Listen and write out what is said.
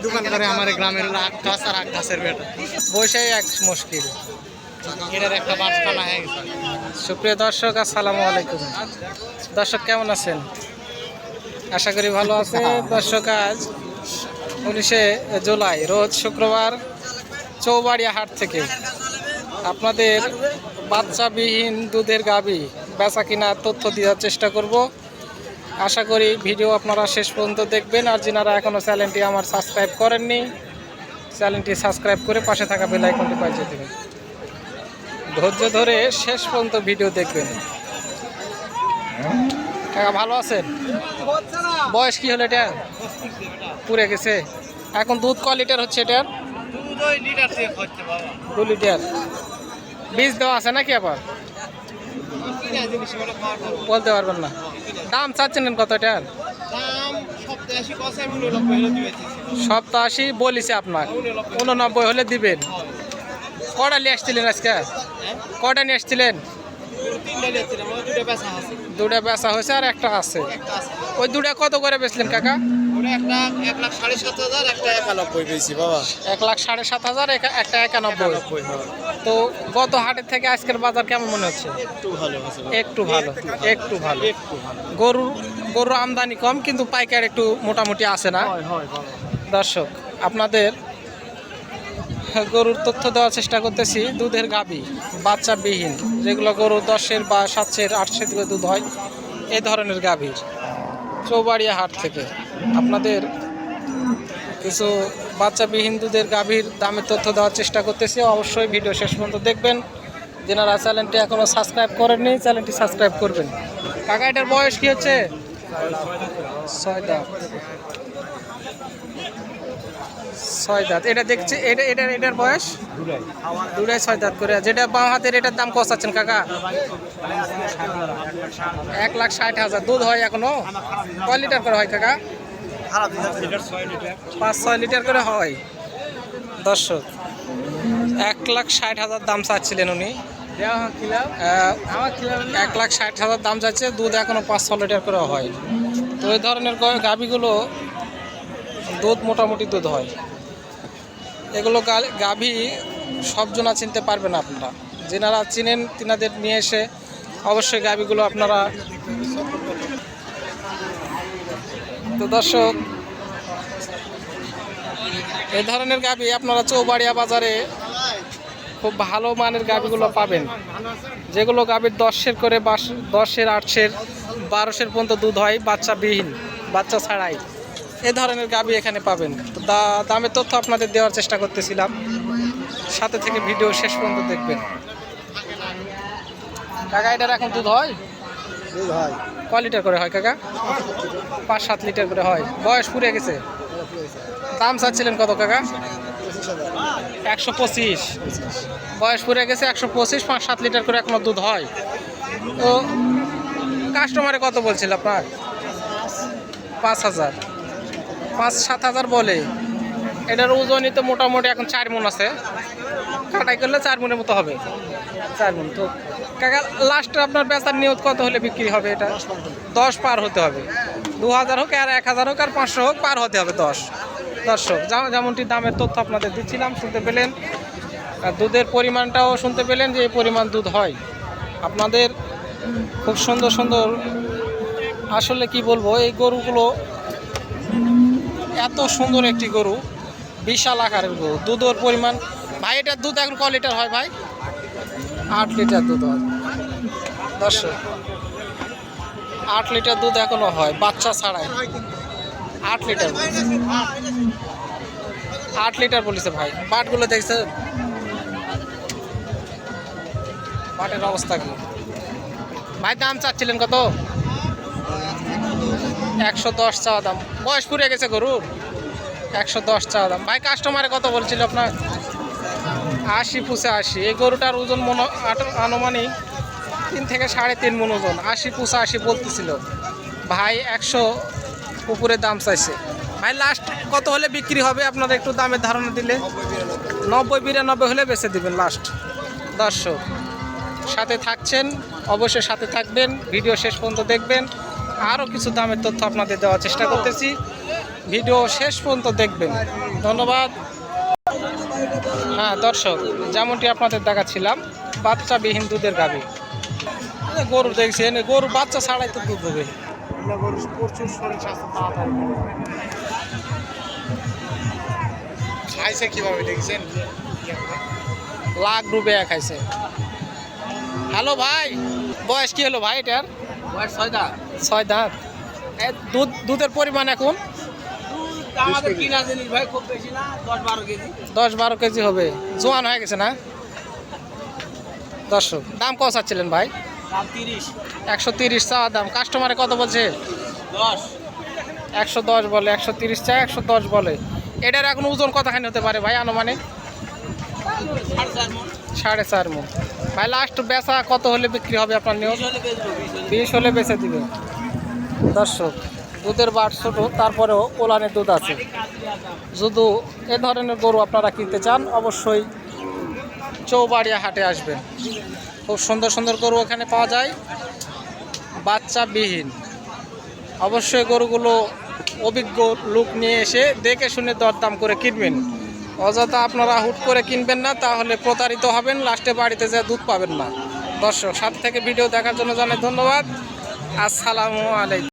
দোকান করে আমার গ্রামের আখ গাছ আর আখ গাছের বেটা বসেই এক মুশকিল। এটার একটা বাটখানা হয়ে গেছে। সুপ্রিয় দর্শক, আসসালামু আলাইকুম। দর্শক কেমন আছেন? আশা করি ভালো আছে। দর্শক, আজ 19শে জুলাই রোজ শুক্রবার চৌবাড়িয়া হাট থেকে আপনাদের বাচ্চাবিহীন দুধের গাভী বেচা কিনার তথ্য দেওয়ার চেষ্টা করব। আশা করি ভিডিও আপনারা শেষ পর্যন্ত দেখবেন। আর যারা এখনও চ্যানেলটি আমার সাবস্ক্রাইব করেননি, চ্যানেলটি সাবস্ক্রাইব করে পাশে থাকা বেল আইকনটি বাজিয়ে দেবেন। ধৈর্য ধরে শেষ পর্যন্ত ভিডিও দেখবেন। কাকা ভালো আছেন? বয়স কি হলো এটা? পুড়ে গেছে। এখন দুধ ক লিটার হচ্ছে এটার? 2 লিটার। বীজ দেওয়া আছে নাকি? আবার বলতে পারবেন না। দাম চাচ্ছেন কত এটার? সপ্তাহ 80 বলিছে আপনার, 89 হলে দিবেন। কটা নিয়ে আসছিলেন আজকে? কটা নিয়ে আসছিলেন? দুটা বেচা হয়েছে আর একটা আছে। ওই দুটা কত করে বেচলেন কাকা? 1,07,500, একটা 91 পেয়েছি বাবা। 1,07,500, একটা 91। তো গত হাটের থেকে আজকের বাজার কেমন মনে হচ্ছে? একটু ভালো। গরুর আমদানি কম, কিন্তু পাইকার একটু মোটামুটি আছে না? দর্শক, আপনাদের গরুর তথ্য দেওয়ার চেষ্টা করতেছি। দুধের গাভী বাচ্চাবিহীন, যেগুলো গরু 10-এর বা 7-এর 8-এর দুধ হয়, এই ধরনের গাভীর চৌবাড়িয়া হাট থেকে আপনাদের কিছু বাচ্চাবিহীন দুধের গাভীর দামের তথ্য দেওয়ার চেষ্টা করতেছি। অবশ্যই ভিডিও শেষ পর্যন্ত দেখবেন। যারা চ্যানেলটি এখনও সাবস্ক্রাইব করেননি, চ্যানেলটি সাবস্ক্রাইব করবেন। কাকা, এটার বয়স কি হচ্ছে? 6 দাঁত। 6 দাঁত। এটা দেখছি, এটার বয়স দুটাই 6 দাঁত করে। যেটা বাম হাতের, এটার দাম কত চাচ্ছেন কাকা? 1,60,000। দুধ হয় এখনো? কয় লিটার করে হয় কাকা? 5-6 লিটার করে হয়। দর্শক, 1,60,000 দাম চাচ্ছিলেন উনি। 1,60,000 দাম যাচ্ছে। দুধ এখনো 5-6 লিটার করে হয়। তো এই ধরনের গাভীগুলো দুধ মোটামুটি দুধ হয়। এগুলো গাভী সবজনা চিনতে পারবেন আপনারা। যেনারা চিনেন তিনাদের নিয়ে এসে অবশ্যই গাভীগুলো আপনারা। তো দর্শক, এই ধরনের গাভী আপনারা চৌবাড়িয়া বাজারে খুব ভালো মানের গাভীগুলো পাবেন, যেগুলো গাভীর 10-এর করে 10-এর 8-এর 12-এর পর্যন্ত দুধ হয়, বাচ্চাবিহীন, বাচ্চা ছাড়াই। এ ধরনের গাভী এখানে পাবেন। তো দামের তথ্য আপনাদের দেওয়ার চেষ্টা করতেছিলাম। সাথে থেকে ভিডিও শেষ পর্যন্ত দেখবেন। কাকা, এটার এখন দুধ হয়? কয় লিটার করে হয় কাকা? 5-7 লিটার করে হয়। বয়স পুড়ে গেছে। দাম চাচ্ছিলেন কত কাকা? 125। বয়স পুড়ে গেছে, 125, 5-7 লিটার করে এখনো দুধ হয়। তো কাস্টমারে কত বলছিল আপনার? 5,000, 5-7,000 বলে। এটার ওজনই তো মোটামুটি এখন 4 মণ আছে। কাটাই করলে 4 মণের মতো হবে। 4 মণ। তো কাকা, লাস্টে আপনার বেচার নিয়ত কত হলে বিক্রি হবে? এটা 10 পার হতে হবে। 2,000 হোক আর 1,000 হোক আর 500 হোক, পার হতে হবে 10। দর্শক, যেমনটি দামের তথ্য আপনাদের দিচ্ছিলাম, শুনতে পেলেন। আর দুধের পরিমাণটাও শুনতে পেলেন, যে এই পরিমাণ দুধ হয়। আপনাদের খুব সুন্দর সুন্দর, আসলে কি বলবো, এই গরুগুলো এত সুন্দর একটি গরু, বিশাল আকারের গরু। দুধের পরিমাণ, ভাই এটার দুধ এখন ক লিটার হয় ভাই? 8 লিটার দুধ হয়। দর্শক, 8 লিটার দুধ এখনো হয়, বাচ্চা ছাড়াই। 8 লিটার, 8 লিটার বলেছে ভাই। বাটগুলো দেখছে, বাটের অবস্থা কি ভাই? দাম চাচ্ছিলেন কত? 110 চাওয়া দাম। বয়স পুড়ে গেছে গরুর। 110 চাওয়া দাম। ভাই, কাস্টমারে কত বলছিল আপনার? 80-85। এই গরুটার ওজন আনুমানিক 3 থেকে 3.5 মণ ওজন। 80-85 বলতেছিল ভাই। 100 উপরে দাম চাইছে ভাই। লাস্ট কত হলে বিক্রি হবে আপনারা একটু দামের ধারণা দিলে? 90-92 হলে বেচে দিবেন লাস্ট। দর্শক, সাথে থাকছেন, অবশ্যই সাথে থাকবেন, ভিডিও শেষ পর্যন্ত দেখবেন। আরও কিছু দামের তথ্য আপনাদের দেওয়ার চেষ্টা করতেছি। ভিডিও শেষ পর্যন্ত দেখবেন। ধন্যবাদ। হ্যাঁ দর্শক, যেমনটি আপনাদের দেখাচ্ছিলাম, বাচ্চাবিহীন দুধের গাভী। গরু দেখছেন, গরু বাচ্চা ছাড়াই তো দুধ হবে। খাইছে কিভাবে দেখছেন? লাখ ডুবে খাইছে। হ্যালো ভাই, বয়স কি হলো ভাই এটার? বয়স 6 দাঁত। 6 দাঁত। দুধের পরিমাণ এখন আমাদের কিনা জিনিস ভাই খুব বেশি না, 10-12 কেজি। 10-12 কেজি হবে। জোয়ান হয়ে গেছে না? দর্শক, দাম কত চাচ্ছিলেন ভাই? দাম 30। 130 চাওয়া দাম। কাস্টমারে কত বলছে? 10। 110 বলে, 130 চায়, 110 বলে। এটার এখন ওজন কতখানি হতে পারে ভাই আনুমানিক? 4.5 মণ। 4.5 মণ। ভাই লাস্ট বেচা কত হলে বিক্রি হবে আপনার নিয়ম? 20 হলে বেচে দিবে। দর্শক, দুধের বাট ছোট, তারপরেও ওলানের দুধ আছে। যদি এ ধরনের গরু আপনারা কিনতে চান, অবশ্যই চৌবাড়িয়া হাটে আসবেন। খুব সুন্দর সুন্দর গরু এখানে পাওয়া যায়, বাচ্চাবিহীন। অবশ্যই গরুগুলো অভিজ্ঞ লোক নিয়ে এসে দেখে শুনে দরদাম করে কিনবেন। অযথা আপনারা হুট করে কিনবেন না, তাহলে প্রতারিত হবেন, লাস্টে বাড়িতে যা দুধ পাবেন না। দর্শক, সাথে থেকে ভিডিও দেখার জন্য জানাই ধন্যবাদ। আসসালামু আলাইকুম।